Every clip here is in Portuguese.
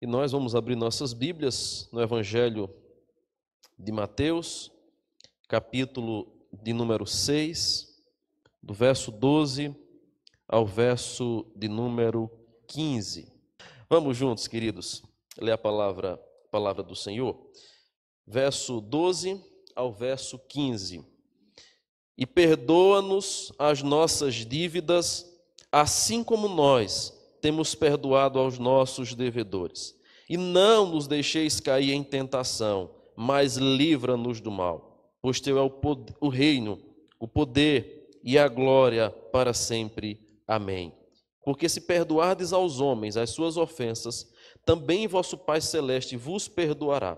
E nós vamos abrir nossas Bíblias no Evangelho de Mateus, capítulo de número 6, do verso 12 ao verso de número 15. Vamos juntos, queridos, ler a palavra do Senhor. Verso 12 ao verso 15. E perdoa-nos as nossas dívidas, assim como nós temos perdoado aos nossos devedores. E não nos deixeis cair em tentação, mas livra-nos do mal. Pois teu é o reino, o poder e a glória para sempre. Amém. Porque se perdoardes aos homens as suas ofensas, também vosso Pai Celeste vos perdoará.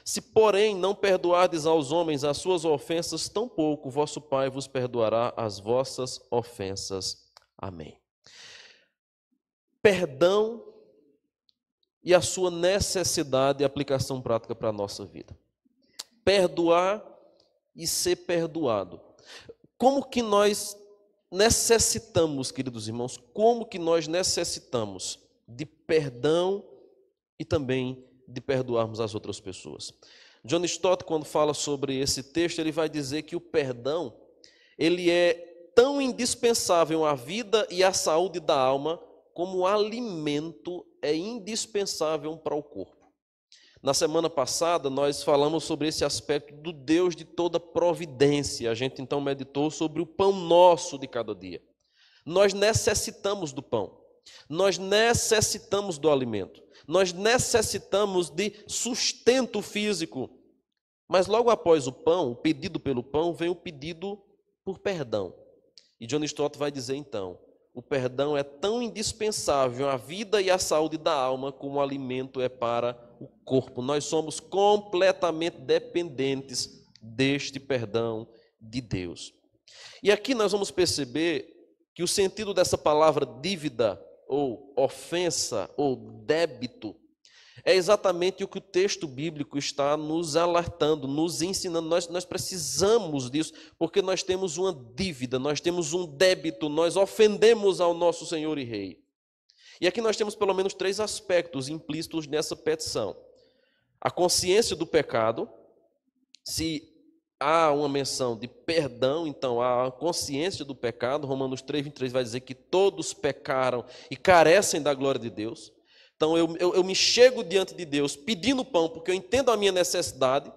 Se, porém, não perdoardes aos homens as suas ofensas, tampouco vosso Pai vos perdoará as vossas ofensas. Amém. Perdão e a sua necessidade e aplicação prática para a nossa vida. Perdoar e ser perdoado. Como que nós necessitamos, queridos irmãos, como que nós necessitamos de perdão e também de perdoarmos as outras pessoas? John Stott, quando fala sobre esse texto, ele vai dizer que o perdão, ele é tão indispensável à vida e à saúde da alma, como o alimento é indispensável para o corpo. Na semana passada, nós falamos sobre esse aspecto do Deus de toda providência. A gente então meditou sobre o pão nosso de cada dia. Nós necessitamos do pão. Nós necessitamos do alimento. Nós necessitamos de sustento físico. Mas logo após o pão, o pedido pelo pão, vem o pedido por perdão. E John Stott vai dizer então, o perdão é tão indispensável à vida e à saúde da alma como o alimento é para o corpo. Nós somos completamente dependentes deste perdão de Deus. E aqui nós vamos perceber que o sentido dessa palavra dívida, ou ofensa, ou débito, é exatamente o que o texto bíblico está nos alertando, nos ensinando. Nós precisamos disso, porque nós temos uma dívida, nós temos um débito, nós ofendemos ao nosso Senhor e Rei. E aqui nós temos pelo menos 3 aspectos implícitos nessa petição. A consciência do pecado, se há uma menção de perdão, então há a consciência do pecado. Romanos 3:23 vai dizer que todos pecaram e carecem da glória de Deus. Então eu me chego diante de Deus pedindo pão porque eu entendo a minha necessidade.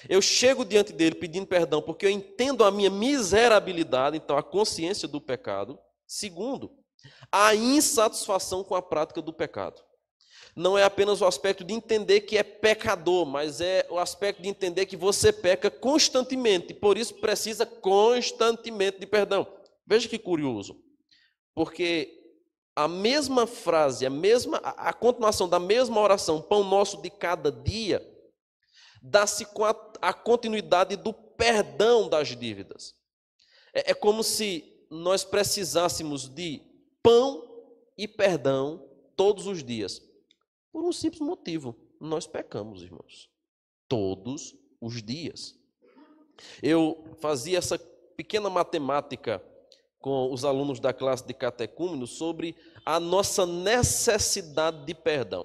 Eu chego diante dele pedindo perdão porque eu entendo a minha miserabilidade. Então a consciência do pecado. Segundo, a insatisfação com a prática do pecado. Não é apenas o aspecto de entender que é pecador, mas é o aspecto de entender que você peca constantemente, e por isso precisa constantemente de perdão. Veja que curioso, porque a mesma frase, a continuação da mesma oração, pão nosso de cada dia, dá-se com a continuidade do perdão das dívidas. É como se nós precisássemos de pão e perdão todos os dias. Por um simples motivo, nós pecamos, irmãos, todos os dias. Eu fazia essa pequena matemática com os alunos da classe de catecúmenos sobre a nossa necessidade de perdão.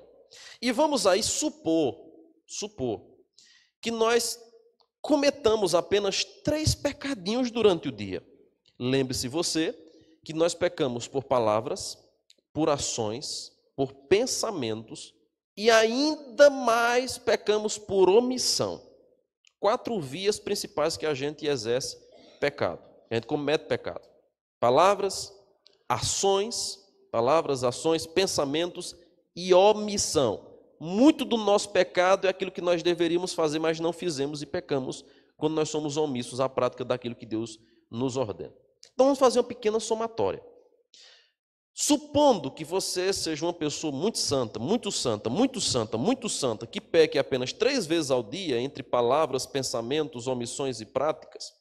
E vamos aí supor que nós cometamos apenas 3 pecadinhos durante o dia. Lembre-se você que nós pecamos por palavras, por ações, por pensamentos e ainda mais pecamos por omissão. 4 vias principais que a gente exerce pecado. A gente comete pecado. Palavras, ações, pensamentos e omissão. Muito do nosso pecado é aquilo que nós deveríamos fazer, mas não fizemos e pecamos quando nós somos omissos à prática daquilo que Deus nos ordena. Então vamos fazer uma pequena somatória. Supondo que você seja uma pessoa muito santa, que peque apenas 3 vezes ao dia, entre palavras, pensamentos, omissões e práticas,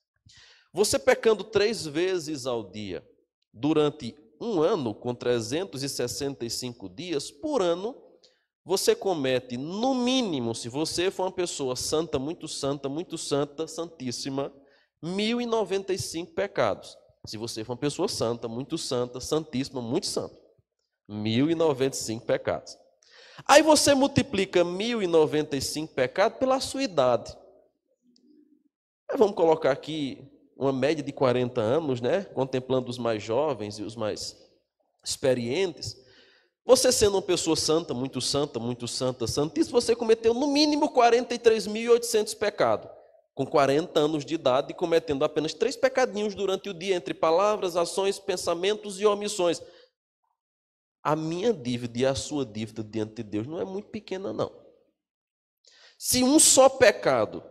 você pecando 3 vezes ao dia, durante um ano, com 365 dias, por ano, você comete, no mínimo, se você for uma pessoa santa, santíssima, 1.095 pecados. Se você for uma pessoa santa, santíssima, muito santa. 1.095 pecados. Aí você multiplica 1095 pecados pela sua idade. Vamos colocar aqui uma média de 40 anos, né? Contemplando os mais jovens e os mais experientes. Você sendo uma pessoa santa, santíssima, você cometeu no mínimo 43.800 pecados. Com 40 anos de idade e cometendo apenas 3 pecadinhos durante o dia, entre palavras, ações, pensamentos e omissões. A minha dívida e a sua dívida diante de Deus não é muito pequena, não. Se um só pecado,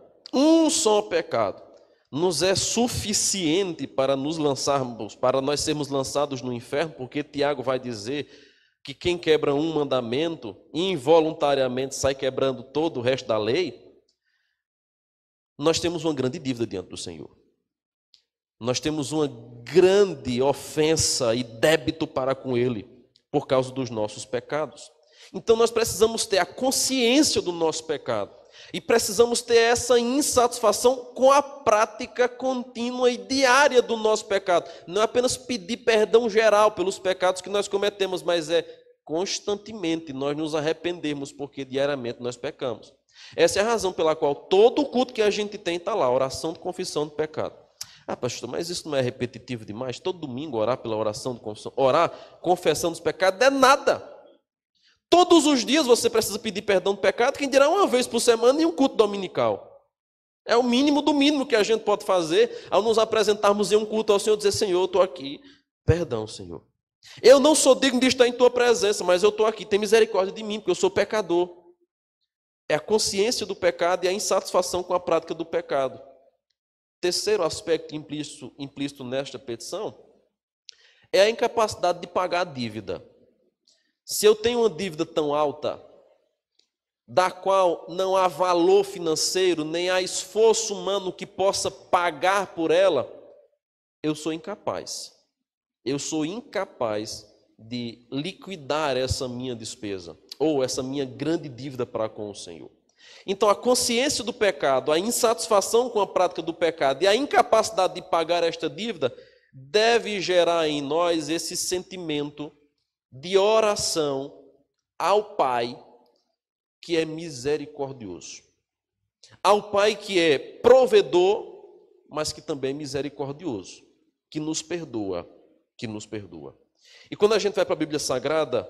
nos é suficiente para nos lançarmos, para nós sermos lançados no inferno, porque Tiago vai dizer que quem quebra um mandamento, involuntariamente sai quebrando todo o resto da lei, nós temos uma grande dívida diante do Senhor. Nós temos uma grande ofensa e débito para com Ele, por causa dos nossos pecados. Então nós precisamos ter a consciência do nosso pecado. E precisamos ter essa insatisfação com a prática contínua e diária do nosso pecado. Não é apenas pedir perdão geral pelos pecados que nós cometemos, mas é constantemente nós nos arrependermos, porque diariamente nós pecamos. Essa é a razão pela qual todo o culto que a gente tem está lá, oração de confissão de pecado. Ah, pastor, mas isso não é repetitivo demais? Todo domingo orar pela oração de confissão, orar confessando os pecados, é nada. Todos os dias você precisa pedir perdão do pecado, quem dirá uma vez por semana em um culto dominical. É o mínimo do mínimo que a gente pode fazer ao nos apresentarmos em um culto ao Senhor, dizer, Senhor, eu estou aqui, perdão, Senhor. Eu não sou digno de estar em tua presença, mas eu estou aqui, tem misericórdia de mim, porque eu sou pecador. É a consciência do pecado e a insatisfação com a prática do pecado. Terceiro aspecto implícito nesta petição é a incapacidade de pagar a dívida. Se eu tenho uma dívida tão alta, da qual não há valor financeiro, nem há esforço humano que possa pagar por ela, eu sou incapaz. Eu sou incapaz de liquidar essa minha despesa, ou essa minha grande dívida para com o Senhor. Então, a consciência do pecado, a insatisfação com a prática do pecado e a incapacidade de pagar esta dívida deve gerar em nós esse sentimento de oração ao Pai que é misericordioso. Ao Pai que é provedor, mas que também é misericordioso, que nos perdoa. E quando a gente vai para a Bíblia Sagrada,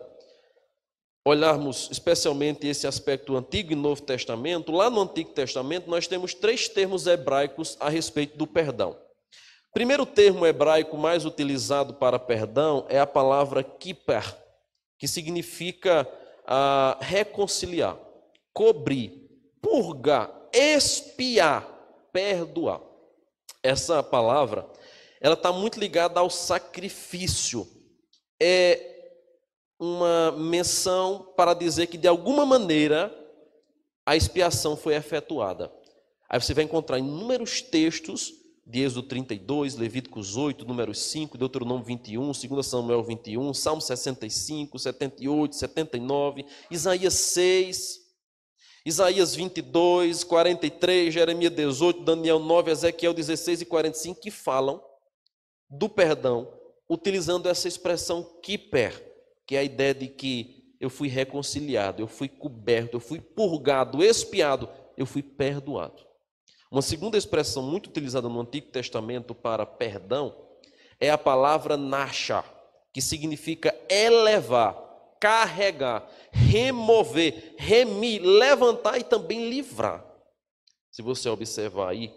olharmos especialmente esse aspecto Antigo e Novo Testamento, lá no Antigo Testamento nós temos 3 termos hebraicos a respeito do perdão. O primeiro termo hebraico mais utilizado para perdão é a palavra kippur, que significa reconciliar, cobrir, purgar, expiar, perdoar. Essa palavra, ela está muito ligada ao sacrifício. É uma menção para dizer que, de alguma maneira, a expiação foi efetuada. Aí você vai encontrar inúmeros textos de Êxodo 32, Levíticos 8, Números 5, Deuteronômio 21, 2 Samuel 21, Salmo 65, 78, 79, Isaías 6, Isaías 22, 43, Jeremias 18, Daniel 9, Ezequiel 16 e 45, que falam do perdão, utilizando essa expressão kippur, que é a ideia de que eu fui reconciliado, eu fui coberto, eu fui purgado, expiado, eu fui perdoado. Uma segunda expressão muito utilizada no Antigo Testamento para perdão é a palavra nasha, que significa elevar, carregar, remover, remir, levantar e também livrar. Se você observar aí,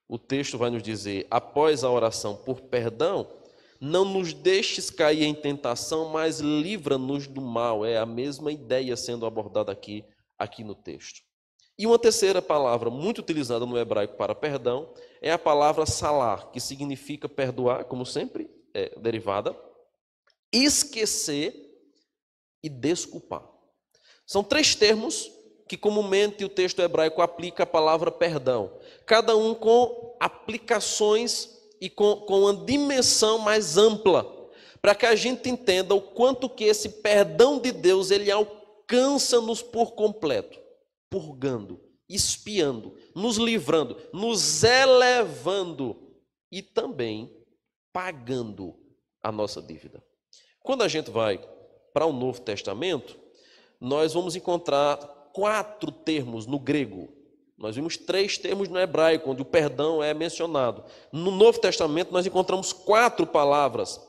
o texto vai nos dizer, após a oração por perdão, não nos deixes cair em tentação, mas livra-nos do mal. É a mesma ideia sendo abordada aqui no texto. E uma terceira palavra muito utilizada no hebraico para perdão é a palavra salar, que significa perdoar, como sempre é derivada, esquecer e desculpar. São 3 termos que comumente o texto hebraico aplica a palavra perdão, cada um com aplicações e com uma dimensão mais ampla, para que a gente entenda o quanto que esse perdão de Deus, ele alcança-nos por completo, purgando, expiando, nos livrando, nos elevando e também pagando a nossa dívida. Quando a gente vai para o Novo Testamento, nós vamos encontrar 4 termos no grego. Nós vimos 3 termos no hebraico, onde o perdão é mencionado. No Novo Testamento, nós encontramos 4 palavras,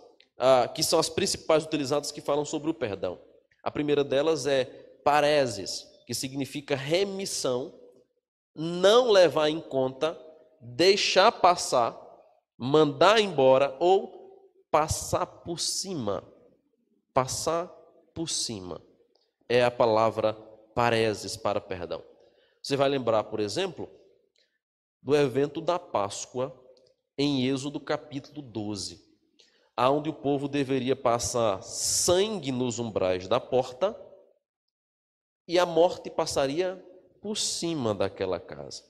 que são as principais utilizadas, que falam sobre o perdão. A primeira delas é paresis, que significa remissão, não levar em conta, deixar passar, mandar embora ou passar por cima. Passar por cima é a palavra paresis para perdão. Você vai lembrar, por exemplo, do evento da Páscoa em Êxodo capítulo 12, onde o povo deveria passar sangue nos umbrais da porta e a morte passaria por cima daquela casa.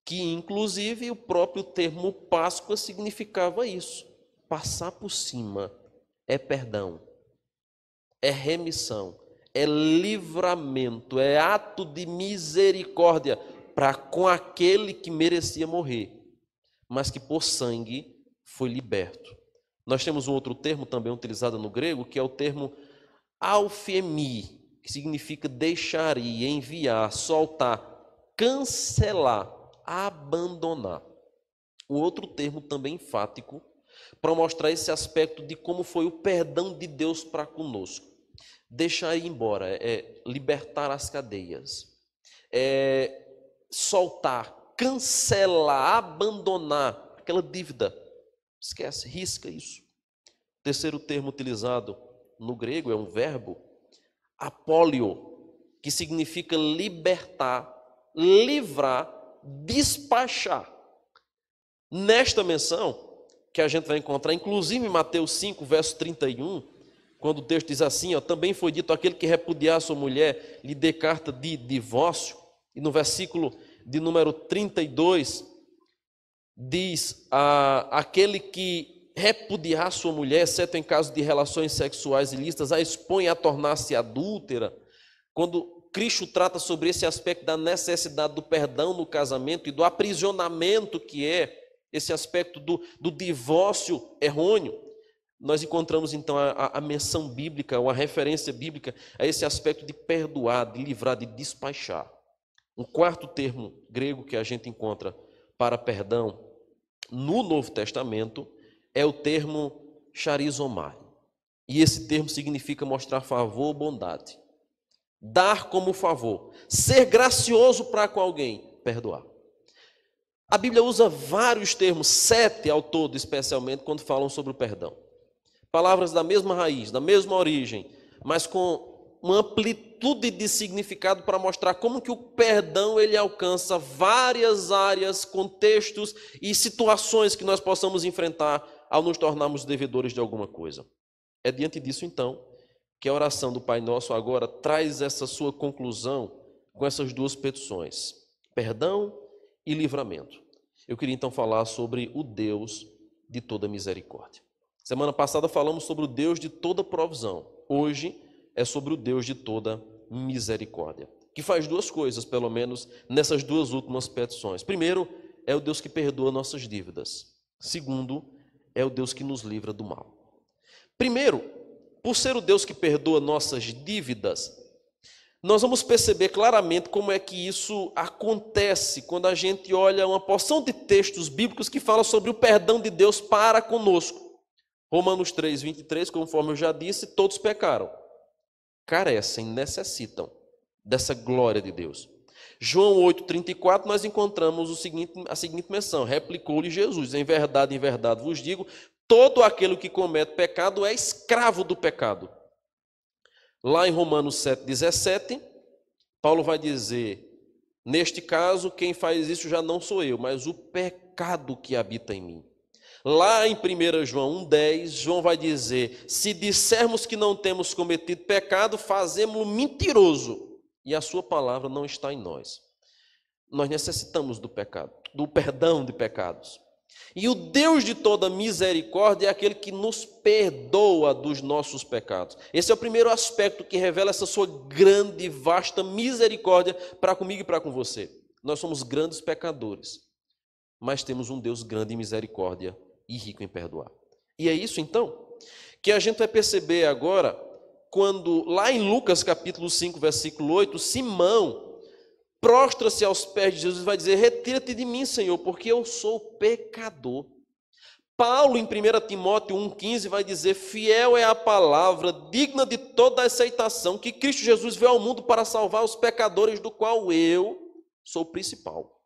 Que, inclusive, o próprio termo Páscoa significava isso. Passar por cima é perdão, é remissão, é livramento, é ato de misericórdia para com aquele que merecia morrer, mas que por sangue foi liberto. Nós temos um outro termo também utilizado no grego, que é o termo alfemi, que significa deixar ir, enviar, soltar, cancelar, abandonar. O outro termo também enfático para mostrar esse aspecto de como foi o perdão de Deus para conosco. Deixar ir embora, é libertar as cadeias, é soltar, cancelar, abandonar aquela dívida. Esquece, risca isso. O terceiro termo utilizado no grego é um verbo, apólio, que significa libertar, livrar, despachar. Nesta menção, que a gente vai encontrar, inclusive em Mateus 5, verso 31, quando o texto diz assim, também foi dito aquele que repudiar sua mulher, lhe dê carta de divórcio. E no versículo de número 32, diz, aquele que repudiar sua mulher, exceto em caso de relações sexuais ilícitas, a expõe a tornar-se adúltera. Quando Cristo trata sobre esse aspecto da necessidade do perdão no casamento e do aprisionamento que é esse aspecto do divórcio errôneo, nós encontramos então a menção bíblica, uma referência bíblica a esse aspecto de perdoar, de livrar, de despachar. Um quarto termo grego que a gente encontra para perdão no Novo Testamento é o termo charizomai. E esse termo significa mostrar favor ou bondade. Dar como favor. Ser gracioso para com alguém. Perdoar. A Bíblia usa vários termos, 7 ao todo, especialmente, quando falam sobre o perdão. Palavras da mesma raiz, da mesma origem, mas com uma amplitude de significado para mostrar como que o perdão ele alcança várias áreas, contextos e situações que nós possamos enfrentar ao nos tornarmos devedores de alguma coisa. É diante disso, então, que a oração do Pai Nosso agora traz essa sua conclusão com essas duas petições, perdão e livramento. Eu queria então falar sobre o Deus de toda misericórdia. Semana passada falamos sobre o Deus de toda provisão. Hoje é sobre o Deus de toda misericórdia, que faz duas coisas, pelo menos, nessas duas últimas petições. Primeiro, é o Deus que perdoa nossas dívidas. Segundo, é o Deus que nos livra do mal. Primeiro, por ser o Deus que perdoa nossas dívidas, nós vamos perceber claramente como é que isso acontece quando a gente olha uma porção de textos bíblicos que falam sobre o perdão de Deus para conosco. Romanos 3, 23, conforme eu já disse, todos pecaram, carecem, necessitam dessa glória de Deus. João 8, 34, nós encontramos a seguinte menção, replicou-lhe Jesus, em verdade vos digo, todo aquele que comete pecado é escravo do pecado. Lá em Romanos 7, 17, Paulo vai dizer, neste caso, quem faz isso já não sou eu, mas o pecado que habita em mim. Lá em 1 João 1,10, João vai dizer, se dissermos que não temos cometido pecado, fazemos-lo mentiroso, e a sua palavra não está em nós. Nós necessitamos do pecado, do perdão de pecados. E o Deus de toda misericórdia é aquele que nos perdoa dos nossos pecados. Esse é o primeiro aspecto que revela essa sua grande e vasta misericórdia para comigo e para com você. Nós somos grandes pecadores, mas temos um Deus grande em misericórdia e rico em perdoar. E é isso, então, que a gente vai perceber agora quando, lá em Lucas capítulo 5, versículo 8, Simão prostra-se aos pés de Jesus e vai dizer: retira-te de mim, Senhor, porque eu sou pecador. Paulo, em 1 Timóteo 1,15, vai dizer: fiel é a palavra, digna de toda aceitação, que Cristo Jesus veio ao mundo para salvar os pecadores, do qual eu sou o principal.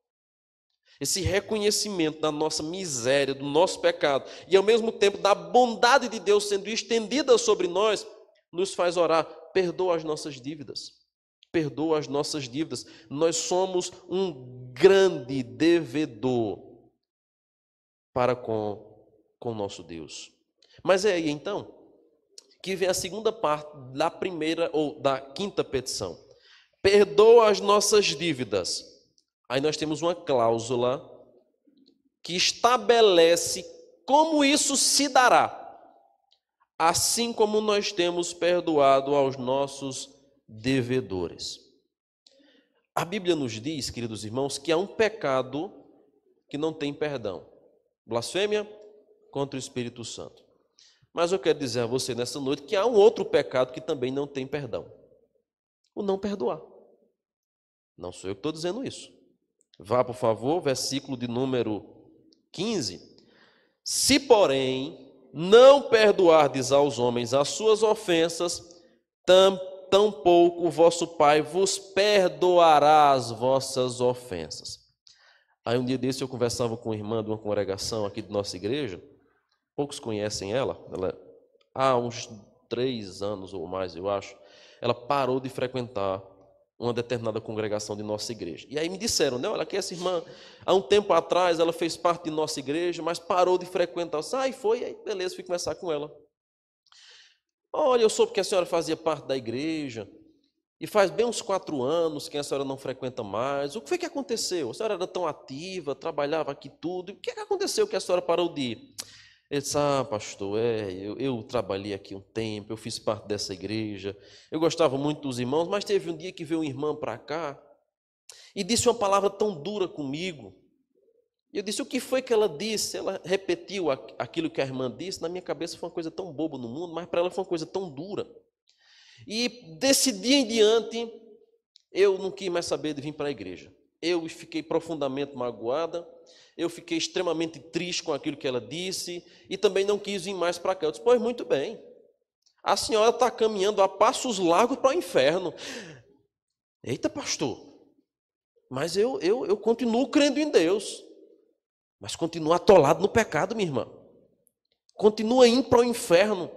Esse reconhecimento da nossa miséria, do nosso pecado, e ao mesmo tempo da bondade de Deus sendo estendida sobre nós, nos faz orar: perdoa as nossas dívidas. Perdoa as nossas dívidas. Nós somos um grande devedor para com o nosso Deus. Mas é aí então que vem a segunda parte da primeira ou da quinta petição. Perdoa as nossas dívidas. Aí nós temos uma cláusula que estabelece como isso se dará. Assim como nós temos perdoado aos nossos devedores. A Bíblia nos diz, queridos irmãos, que há um pecado que não tem perdão. Blasfêmia contra o Espírito Santo. Mas eu quero dizer a você nessa noite que há um outro pecado que também não tem perdão. O não perdoar. Não sou eu que estou dizendo isso. Vá, por favor, versículo de número 15. Se, porém, não perdoardes aos homens as suas ofensas, tampouco o vosso Pai vos perdoará as vossas ofensas. Aí um dia desse eu conversava com uma irmã de uma congregação aqui de nossa igreja. Poucos conhecem ela. Há uns 3 anos ou mais, eu acho, ela parou de frequentar uma determinada congregação de nossa igreja. E aí me disseram, né, olha, que essa irmã, há um tempo atrás, ela fez parte de nossa igreja, mas parou de frequentar. Aí beleza, fui conversar com ela. Olha, eu soube que a senhora fazia parte da igreja, e faz bem uns 4 anos que a senhora não frequenta mais. O que foi que aconteceu? A senhora era tão ativa, trabalhava aqui tudo. O que aconteceu que a senhora parou de ir? Ele disse: pastor, eu trabalhei aqui um tempo, eu fiz parte dessa igreja, eu gostava muito dos irmãos, mas teve um dia que veio uma irmã para cá e disse uma palavra tão dura comigo. E eu disse: o que foi que ela disse? Ela repetiu aquilo que a irmã disse. Na minha cabeça foi uma coisa tão boba no mundo, mas para ela foi uma coisa tão dura. E desse dia em diante, eu não quis mais saber de vir para a igreja. Eu fiquei profundamente magoada, eu fiquei extremamente triste com aquilo que ela disse e também não quis vir mais para cá. Eu disse: pois muito bem, a senhora está caminhando a passos largos para o inferno. Eita, pastor, mas eu continuo crendo em Deus, mas continuo atolado no pecado, minha irmã. Continua indo para o inferno.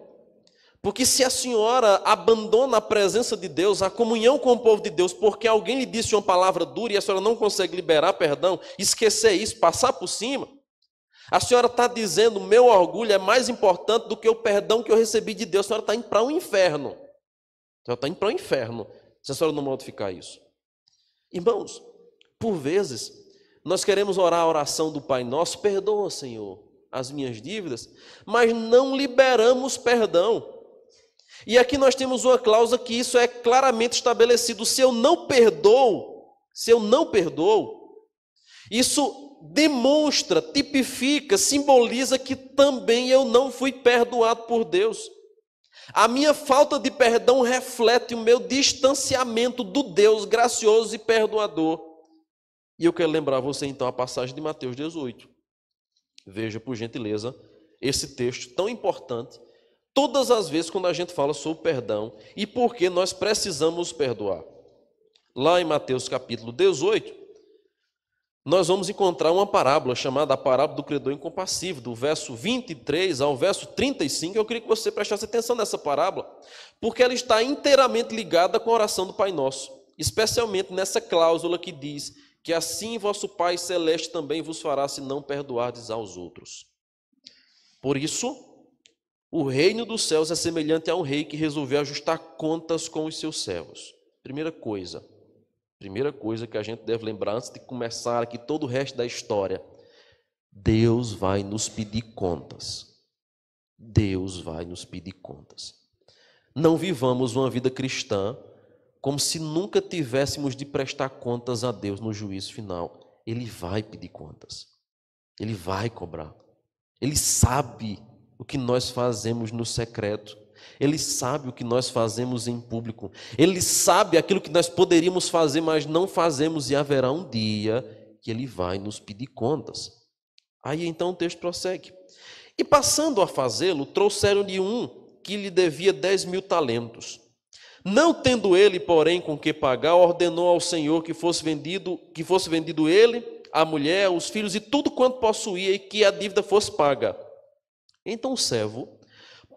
Porque se a senhora abandona a presença de Deus, a comunhão com o povo de Deus, porque alguém lhe disse uma palavra dura e a senhora não consegue liberar perdão, esquecer isso, passar por cima, a senhora está dizendo: meu orgulho é mais importante do que o perdão que eu recebi de Deus. A senhora está indo para o inferno. A senhora está indo para o inferno, se a senhora não modificar isso. Irmãos, por vezes, nós queremos orar a oração do Pai Nosso: perdoa, Senhor, as minhas dívidas, mas não liberamos perdão. E aqui nós temos uma cláusula que isso é claramente estabelecido. Se eu não perdoo, isso demonstra, tipifica, simboliza que também eu não fui perdoado por Deus. A minha falta de perdão reflete o meu distanciamento do Deus gracioso e perdoador. E eu quero lembrar você então a passagem de Mateus 18. Veja, por gentileza, esse texto tão importante. Todas as vezes quando a gente fala sobre perdão e por que nós precisamos perdoar. Lá em Mateus capítulo 18, nós vamos encontrar uma parábola chamada a parábola do credor incompassível, do verso 23 ao verso 35. Eu queria que você prestasse atenção nessa parábola, porque ela está inteiramente ligada com a oração do Pai Nosso, especialmente nessa cláusula que diz que assim vosso Pai Celeste também vos fará se não perdoardes aos outros. Por isso, o reino dos céus é semelhante a um rei que resolveu ajustar contas com os seus servos. Primeira coisa que a gente deve lembrar antes de começar aqui todo o resto da história: Deus vai nos pedir contas. Deus vai nos pedir contas. Não vivamos uma vida cristã como se nunca tivéssemos de prestar contas a Deus no juízo final. Ele vai pedir contas. Ele vai cobrar. Ele sabe o que nós fazemos no secreto. Ele sabe o que nós fazemos em público. Ele sabe aquilo que nós poderíamos fazer, mas não fazemos, e haverá um dia que Ele vai nos pedir contas. Aí então o texto prossegue. E passando a fazê-lo, trouxeram-lhe um que lhe devia 10.000 talentos. Não tendo ele, porém, com que pagar, ordenou ao senhor que fosse vendido ele, a mulher, os filhos e tudo quanto possuía, e que a dívida fosse paga. Então o servo,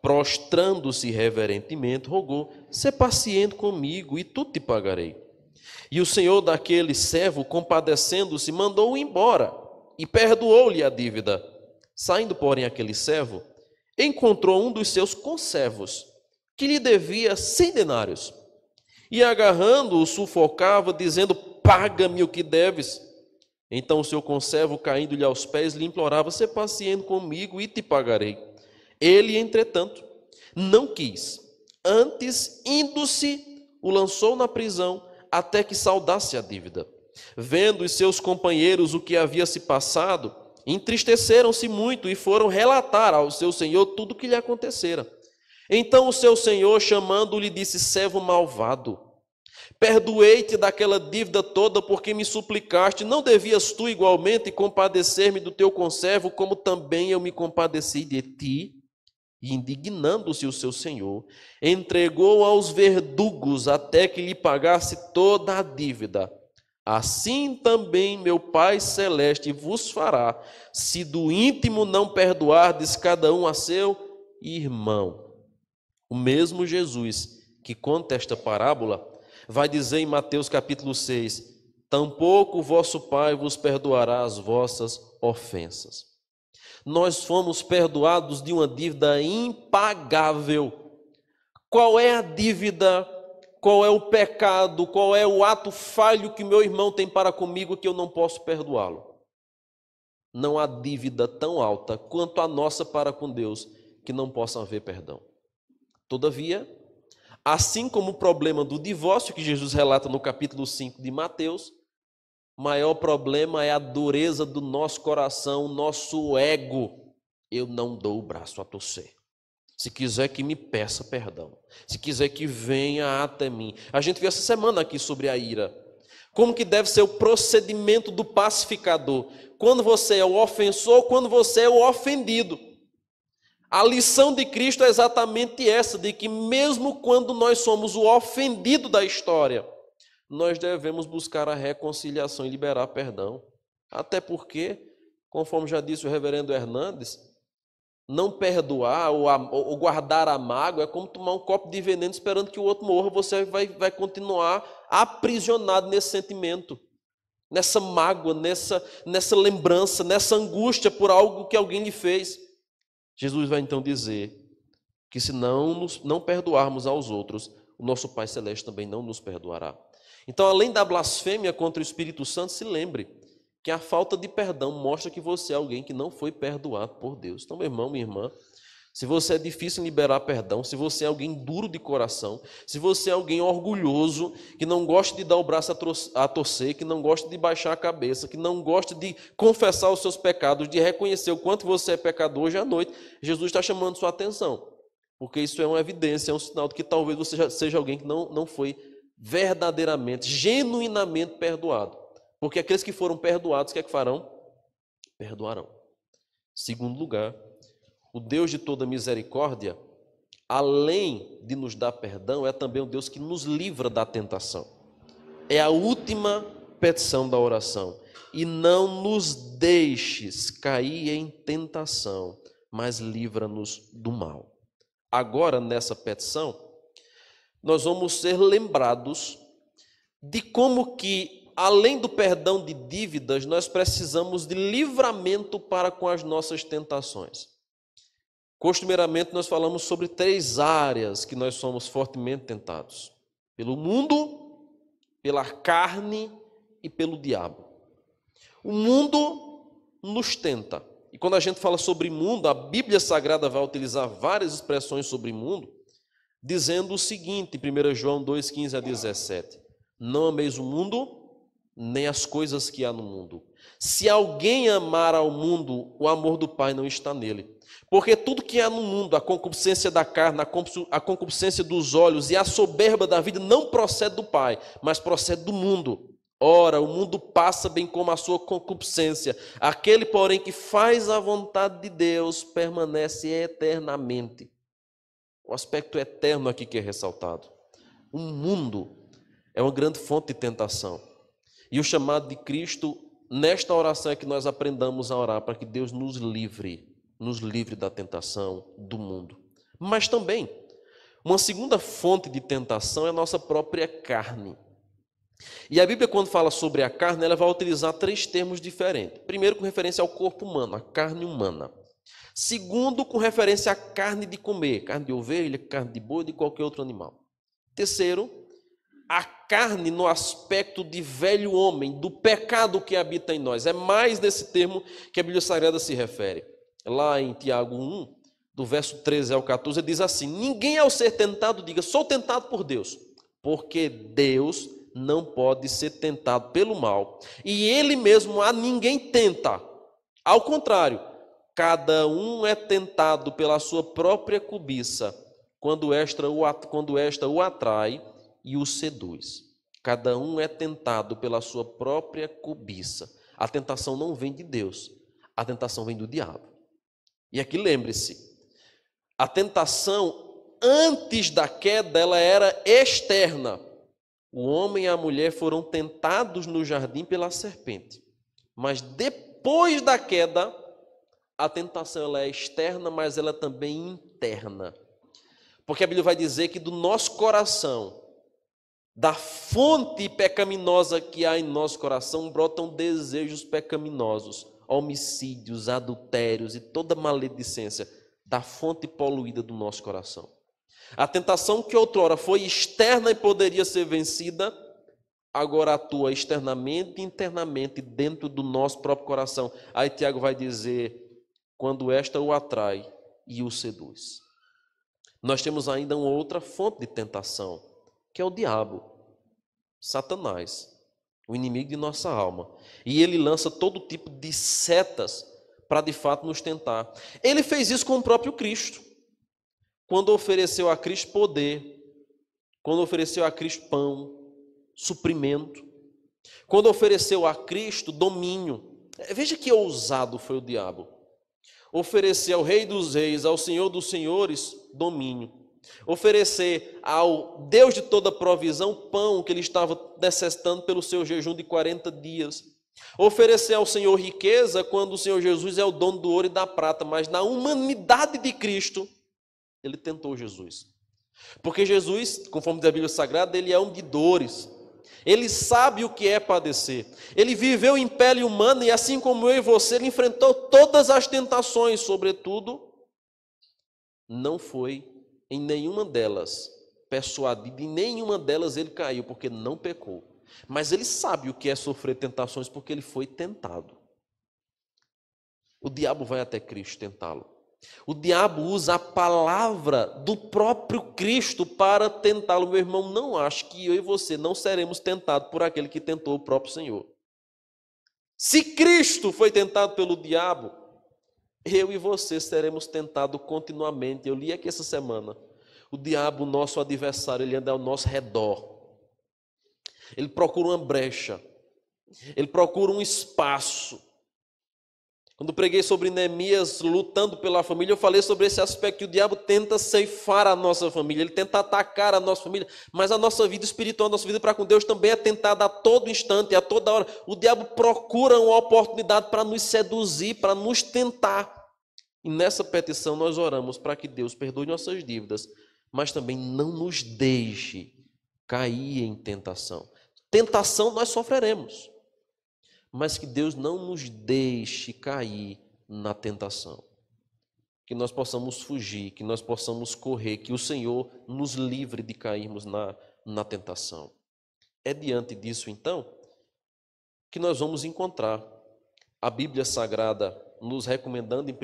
prostrando-se reverentemente, rogou: sê paciente comigo, e tudo te pagarei. E o senhor daquele servo, compadecendo-se, mandou-o embora, e perdoou-lhe a dívida. Saindo, porém, aquele servo, encontrou um dos seus conservos, que lhe devia 100 denários. E agarrando-o, sufocava, dizendo: paga-me o que deves. Então o seu conservo, caindo-lhe aos pés, lhe implorava: sê paciente comigo e te pagarei. Ele, entretanto, não quis. Antes, indo-se, o lançou na prisão, até que saldasse a dívida. Vendo os seus companheiros o que havia se passado, entristeceram-se muito e foram relatar ao seu senhor tudo o que lhe acontecera. Então o seu senhor, chamando-lhe, disse: servo malvado, perdoei-te daquela dívida toda porque me suplicaste. Não devias tu igualmente compadecer-me do teu conservo, como também eu me compadeci de ti? E indignando-se o seu senhor, entregou aos verdugos até que lhe pagasse toda a dívida. Assim também meu Pai Celeste vos fará, se do íntimo não perdoardes cada um a seu irmão. O mesmo Jesus que conta esta parábola vai dizer em Mateus capítulo 6, tampouco vosso Pai vos perdoará as vossas ofensas. Nós fomos perdoados de uma dívida impagável. Qual é a dívida? Qual é o pecado? Qual é o ato falho que meu irmão tem para comigo que eu não posso perdoá-lo? Não há dívida tão alta quanto a nossa para com Deus que não possa haver perdão. Todavia, assim como o problema do divórcio que Jesus relata no capítulo 5 de Mateus, o maior problema é a dureza do nosso coração, o nosso ego. Eu não dou o braço a torcer. Se quiser que me peça perdão. Se quiser que venha até mim. A gente viu essa semana aqui sobre a ira. Como que deve ser o procedimento do pacificador. Quando você é o ofensor, quando você é o ofendido. A lição de Cristo é exatamente essa, de que mesmo quando nós somos o ofendido da história, nós devemos buscar a reconciliação e liberar perdão. Até porque, conforme já disse o reverendo Hernandes, não perdoar ou guardar a mágoa é como tomar um copo de veneno esperando que o outro morra. Você vai continuar aprisionado nesse sentimento, nessa mágoa, nessa lembrança, nessa angústia por algo que alguém lhe fez. Jesus vai então dizer que se não perdoarmos aos outros, o nosso Pai Celeste também não nos perdoará. Então, além da blasfêmia contra o Espírito Santo, se lembre que a falta de perdão mostra que você é alguém que não foi perdoado por Deus. Então, meu irmão, minha irmã, se você é difícil em liberar perdão, se você é alguém duro de coração, se você é alguém orgulhoso, que não gosta de dar o braço a torcer, que não gosta de baixar a cabeça, que não gosta de confessar os seus pecados, de reconhecer o quanto você é pecador, hoje à noite, Jesus está chamando sua atenção. Porque isso é uma evidência, é um sinal de que talvez você seja alguém que não foi verdadeiramente, genuinamente perdoado. Porque aqueles que foram perdoados, o que é que farão? Perdoarão. Segundo lugar, o Deus de toda misericórdia, além de nos dar perdão, é também o Deus que nos livra da tentação. É a última petição da oração. E não nos deixes cair em tentação, mas livra-nos do mal. Agora, nessa petição, nós vamos ser lembrados de como que, além do perdão de dívidas, nós precisamos de livramento para com as nossas tentações. Costumeiramente, nós falamos sobre 3 áreas que nós somos fortemente tentados: pelo mundo, pela carne e pelo diabo. O mundo nos tenta. E quando a gente fala sobre mundo, a Bíblia Sagrada vai utilizar várias expressões sobre mundo, dizendo o seguinte, em 1 João 2, 15 a 17. Não ameis o mundo, nem as coisas que há no mundo. Se alguém amar ao mundo, o amor do Pai não está nele. Porque tudo que há no mundo, a concupiscência da carne, a concupiscência dos olhos e a soberba da vida não procede do Pai, mas procede do mundo. Ora, o mundo passa bem como a sua concupiscência. Aquele, porém, que faz a vontade de Deus permanece eternamente. O aspecto eterno aqui que é ressaltado. O mundo é uma grande fonte de tentação. E o chamado de Cristo, nesta oração, é que nós aprendamos a orar para que Deus nos livre da tentação do mundo. Mas também, uma segunda fonte de tentação é a nossa própria carne. E a Bíblia, quando fala sobre a carne, ela vai utilizar 3 termos diferentes. Primeiro, com referência ao corpo humano, a carne humana. Segundo, com referência à carne de comer, carne de ovelha, carne de boi, de qualquer outro animal. Terceiro, a carne no aspecto de velho homem, do pecado que habita em nós. É mais nesse termo que a Bíblia Sagrada se refere. Lá em Tiago 1, do verso 13 ao 14, diz assim: ninguém ao ser tentado diga, sou tentado por Deus, porque Deus não pode ser tentado pelo mal, e Ele mesmo a ninguém tenta. Ao contrário, cada um é tentado pela sua própria cobiça, quando esta o atrai e o seduz. Cada um é tentado pela sua própria cobiça. A tentação não vem de Deus, a tentação vem do diabo. E aqui lembre-se, a tentação antes da queda ela era externa. O homem e a mulher foram tentados no jardim pela serpente. Mas depois da queda, a tentação ela é externa, mas ela também interna. Porque a Bíblia vai dizer que do nosso coração, da fonte pecaminosa que há em nosso coração, brotam desejos pecaminosos, homicídios, adultérios e toda maledicência da fonte poluída do nosso coração. A tentação que outrora foi externa e poderia ser vencida, agora atua externamente e internamente dentro do nosso próprio coração. Aí Tiago vai dizer, quando esta o atrai e o seduz. Nós temos ainda uma outra fonte de tentação, que é o diabo, Satanás, o inimigo de nossa alma. E ele lança todo tipo de setas para de fato nos tentar. Ele fez isso com o próprio Cristo, quando ofereceu a Cristo poder, quando ofereceu a Cristo pão, suprimento, quando ofereceu a Cristo domínio. Veja que ousado foi o diabo. Oferecer ao Rei dos Reis, ao Senhor dos Senhores, domínio. Oferecer ao Deus de toda provisão pão que ele estava necessitando pelo seu jejum de 40 dias. Oferecer ao Senhor riqueza quando o Senhor Jesus é o dono do ouro e da prata, mas na humanidade de Cristo, ele tentou Jesus. Porque Jesus, conforme diz a Bíblia Sagrada, ele é homem de dores. Ele sabe o que é padecer. Ele viveu em pele humana e assim como eu e você, ele enfrentou todas as tentações, sobretudo, não foi em nenhuma delas persuadido, em nenhuma delas ele caiu, porque não pecou. Mas ele sabe o que é sofrer tentações, porque ele foi tentado. O diabo vai até Cristo tentá-lo. O diabo usa a palavra do próprio Cristo para tentá-lo. Meu irmão, não ache que eu e você não seremos tentados por aquele que tentou o próprio Senhor. Se Cristo foi tentado pelo diabo, eu e você seremos tentados continuamente. Eu li aqui essa semana. O diabo, nosso adversário, ele anda ao nosso redor. Ele procura uma brecha. Ele procura um espaço. Quando preguei sobre Neemias lutando pela família, eu falei sobre esse aspecto que o diabo tenta ceifar a nossa família, ele tenta atacar a nossa família, mas a nossa vida espiritual, a nossa vida para com Deus também é tentada a todo instante, a toda hora. O diabo procura uma oportunidade para nos seduzir, para nos tentar. E nessa petição nós oramos para que Deus perdoe nossas dívidas, mas também não nos deixe cair em tentação. Tentação nós sofreremos, mas que Deus não nos deixe cair na tentação. Que nós possamos fugir, que nós possamos correr, que o Senhor nos livre de cairmos na tentação. É diante disso, então, que nós vamos encontrar a Bíblia Sagrada nos recomendando em 1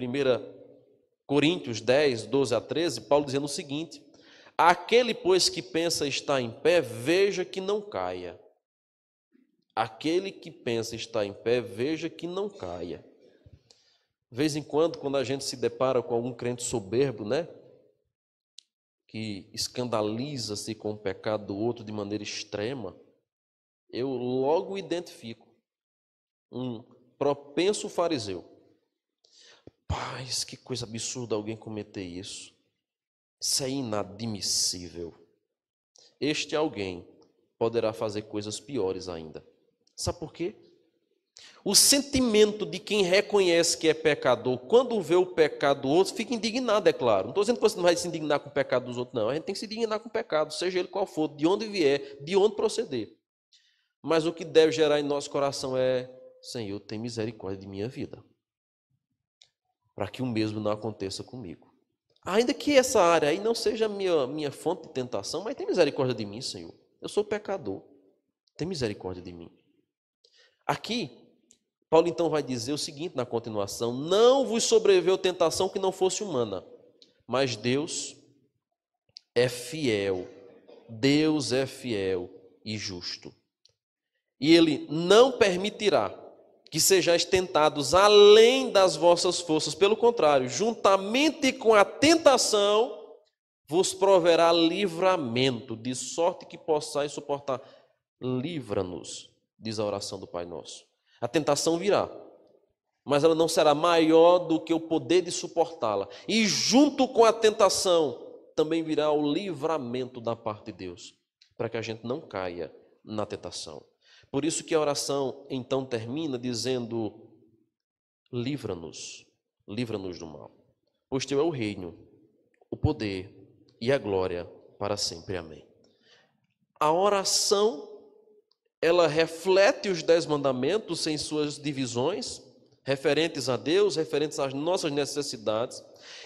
Coríntios 10, 12 a 13, Paulo dizendo o seguinte: aquele, pois, que pensa estar em pé, veja que não caia. Aquele que pensa estar em pé, veja que não caia. De vez em quando a gente se depara com algum crente soberbo, né? Que escandaliza-se com o pecado do outro de maneira extrema, eu logo identifico um propenso fariseu. Paz, que coisa absurda alguém cometer isso. Isso é inadmissível. Este alguém poderá fazer coisas piores ainda. Sabe por quê? O sentimento de quem reconhece que é pecador, quando vê o pecado do outro, fica indignado, é claro. Não estou dizendo que você não vai se indignar com o pecado dos outros, não. A gente tem que se indignar com o pecado, seja ele qual for, de onde vier, de onde proceder. Mas o que deve gerar em nosso coração é: Senhor, tem misericórdia de minha vida, para que o mesmo não aconteça comigo. Ainda que essa área aí não seja a minha fonte de tentação, mas tem misericórdia de mim, Senhor. Eu sou pecador, tem misericórdia de mim. Aqui, Paulo então vai dizer o seguinte na continuação: não vos sobreveio tentação que não fosse humana, mas Deus é fiel e justo. E Ele não permitirá que sejais tentados além das vossas forças. Pelo contrário, juntamente com a tentação, vos proverá livramento, de sorte que possais suportar. Livra-nos, diz a oração do Pai Nosso. A tentação virá, mas ela não será maior do que o poder de suportá-la. E junto com a tentação, também virá o livramento da parte de Deus, para que a gente não caia na tentação. Por isso que a oração então termina dizendo: livra-nos do mal. Pois teu é o reino, o poder e a glória para sempre. Amém. A oração, ela reflete os 10 mandamentos em suas divisões, referentes a Deus, referentes às nossas necessidades,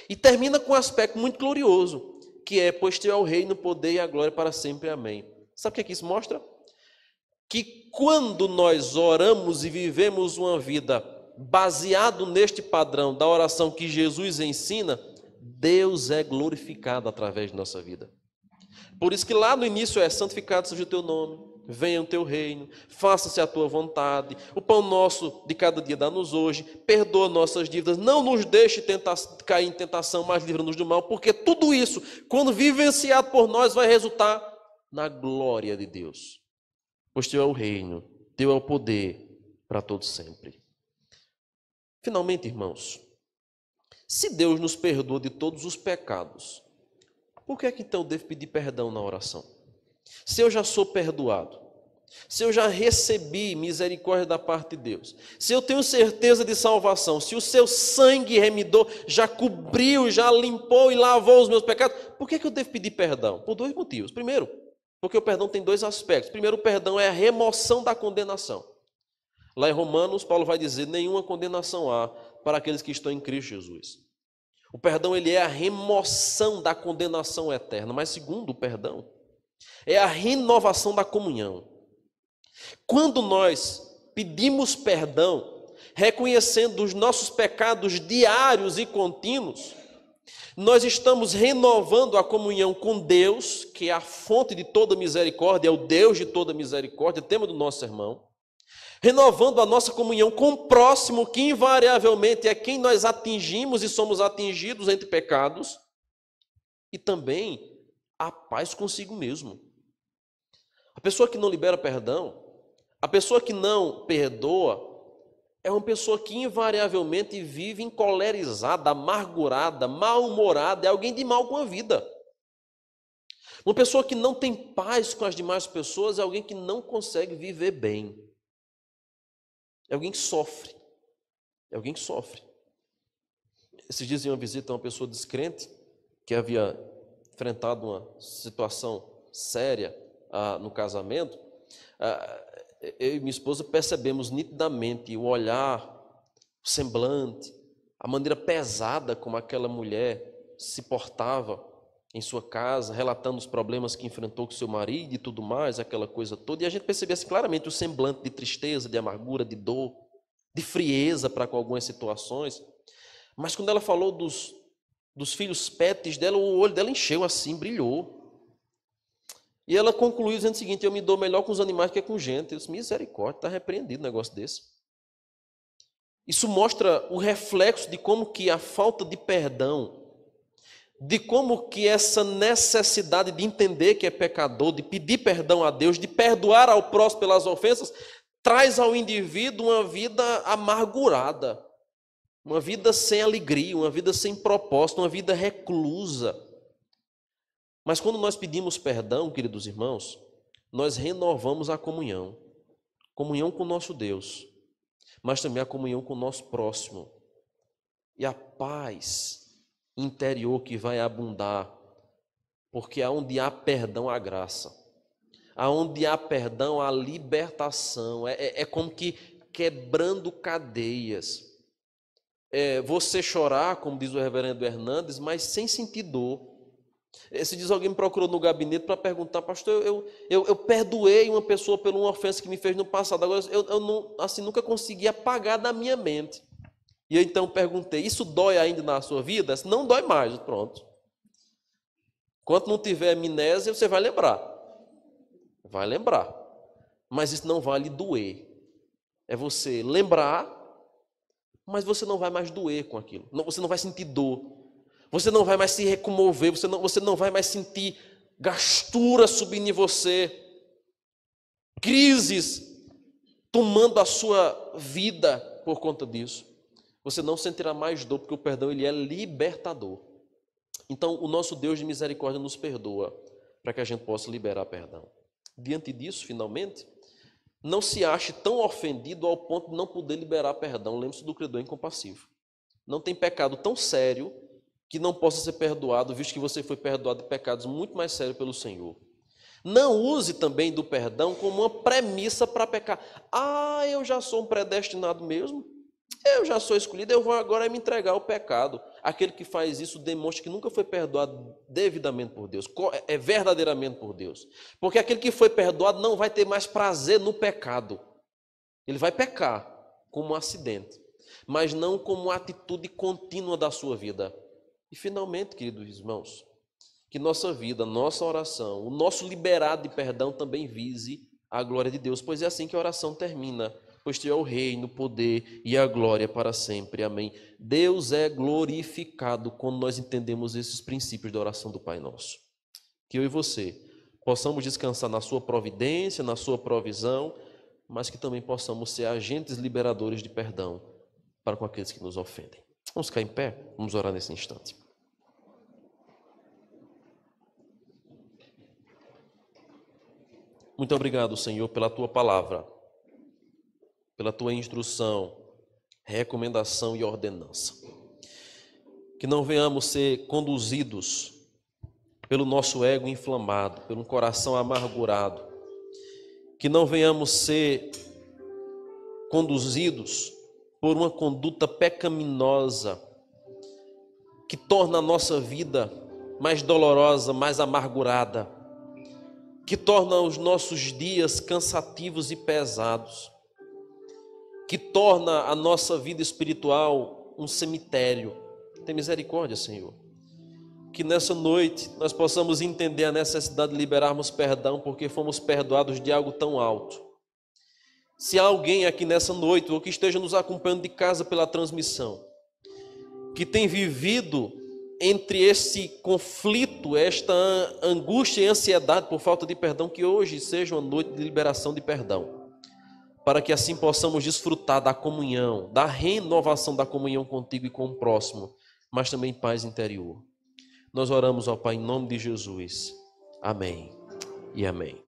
e termina com um aspecto muito glorioso, que é: pois teu é o reino, o poder e a glória para sempre. Amém. Sabe o que isso mostra? Que quando nós oramos e vivemos uma vida baseado neste padrão da oração que Jesus ensina, Deus é glorificado através de nossa vida. Por isso que lá no início é: santificado seja o teu nome, venha o teu reino, faça-se a tua vontade, o pão nosso de cada dia dá-nos hoje, perdoa nossas dívidas, não nos deixe cair em tentação, mas livra-nos do mal, porque tudo isso, quando vivenciado por nós, vai resultar na glória de Deus. Pois teu é o reino, teu é o poder para todo sempre. Finalmente, irmãos, se Deus nos perdoa de todos os pecados, por que é que então eu devo pedir perdão na oração? Se eu já sou perdoado, se eu já recebi misericórdia da parte de Deus, se eu tenho certeza de salvação, se o seu sangue remidor já cobriu, já limpou e lavou os meus pecados, por que é que eu devo pedir perdão? Por 2 motivos. Primeiro, porque o perdão tem 2 aspectos. Primeiro, o perdão é a remoção da condenação. Lá em Romanos, Paulo vai dizer: nenhuma condenação há para aqueles que estão em Cristo Jesus. O perdão, ele é a remoção da condenação eterna. Mas segundo, o perdão é a renovação da comunhão. Quando nós pedimos perdão, reconhecendo os nossos pecados diários e contínuos, nós estamos renovando a comunhão com Deus, que é a fonte de toda misericórdia, é o Deus de toda misericórdia, tema do nosso sermão. Renovando a nossa comunhão com o próximo, que invariavelmente é quem nós atingimos e somos atingidos entre pecados. E também a paz consigo mesmo. A pessoa que não libera perdão, a pessoa que não perdoa, é uma pessoa que invariavelmente vive encolerizada, amargurada, mal-humorada, é alguém de mal com a vida. Uma pessoa que não tem paz com as demais pessoas é alguém que não consegue viver bem. É alguém que sofre. É alguém que sofre. Esses dias em uma visita a uma pessoa descrente, que havia enfrentado uma situação séria no casamento, eu e minha esposa percebemos nitidamente o olhar, o semblante, a maneira pesada como aquela mulher se portava em sua casa, relatando os problemas que enfrentou com seu marido e tudo mais, aquela coisa toda. E a gente percebia assim, claramente o semblante de tristeza, de amargura, de dor, de frieza para com algumas situações. Mas quando ela falou dos filhos pets dela, o olho dela encheu assim, brilhou. E ela concluiu dizendo o seguinte: eu me dou melhor com os animais que com gente. Eu disse: misericórdia, está repreendido um negócio desse. Isso mostra o reflexo de como que a falta de perdão, de como que essa necessidade de entender que é pecador, de pedir perdão a Deus, de perdoar ao próximo pelas ofensas, traz ao indivíduo uma vida amargurada, uma vida sem alegria, uma vida sem propósito, uma vida reclusa. Mas quando nós pedimos perdão, queridos irmãos, nós renovamos a comunhão com o nosso Deus, mas também a comunhão com o nosso próximo. E a paz interior que vai abundar, porque aonde há perdão, há graça. Aonde há perdão, há libertação. É como que quebrando cadeias. Você chorar, como diz o reverendo Hernandes, mas sem sentir dor. Se diz alguém me procurou no gabinete para perguntar, pastor, eu perdoei uma pessoa por uma ofensa que me fez no passado, agora eu não, assim, nunca consegui apagar da minha mente. E eu então perguntei, isso dói ainda na sua vida? Não dói mais, pronto. Enquanto não tiver amnésia, você vai lembrar. Vai lembrar. Mas isso não vai lhe doer. É você lembrar, mas você não vai mais doer com aquilo. Você não vai sentir dor. Você não vai mais se recomover, você não vai mais sentir gastura subindo em você, crises tomando a sua vida por conta disso. Você não sentirá mais dor, porque o perdão ele é libertador. Então, o nosso Deus de misericórdia nos perdoa, para que a gente possa liberar perdão. Diante disso, finalmente, não se ache tão ofendido ao ponto de não poder liberar perdão. Lembre-se do credor incompassivo. Não tem pecado tão sério que não possa ser perdoado, visto que você foi perdoado de pecados muito mais sérios pelo Senhor. Não use também do perdão como uma premissa para pecar. Eu já sou um predestinado mesmo, eu já sou escolhido, eu vou agora me entregar ao pecado. Aquele que faz isso demonstra que nunca foi perdoado devidamente por Deus, verdadeiramente por Deus. Porque aquele que foi perdoado não vai ter mais prazer no pecado. Ele vai pecar como um acidente, mas não como uma atitude contínua da sua vida. E finalmente, queridos irmãos, que nossa vida, nossa oração, o nosso liberado de perdão também vise a glória de Deus, pois é assim que a oração termina, pois teu é o reino, o poder e a glória para sempre. Amém. Deus é glorificado quando nós entendemos esses princípios da oração do Pai Nosso. Que eu e você possamos descansar na sua providência, na sua provisão, mas que também possamos ser agentes liberadores de perdão para com aqueles que nos ofendem. Vamos ficar em pé? Vamos orar nesse instante. Muito obrigado, Senhor, pela Tua palavra, pela Tua instrução, recomendação e ordenança. Que não venhamos ser conduzidos pelo nosso ego inflamado, pelo coração amargurado. Que não venhamos ser conduzidos por uma conduta pecaminosa que torna a nossa vida mais dolorosa, mais amargurada, que torna os nossos dias cansativos e pesados, que torna a nossa vida espiritual um cemitério. Tem misericórdia, Senhor. Que nessa noite nós possamos entender a necessidade de liberarmos perdão, porque fomos perdoados de algo tão alto. Se há alguém aqui nessa noite, ou que esteja nos acompanhando de casa pela transmissão, que tem vivido entre esse conflito, esta angústia e ansiedade por falta de perdão, que hoje seja uma noite de liberação de perdão, para que assim possamos desfrutar da comunhão, da renovação da comunhão contigo e com o próximo, mas também paz interior. Nós oramos ao Pai em nome de Jesus. Amém e amém.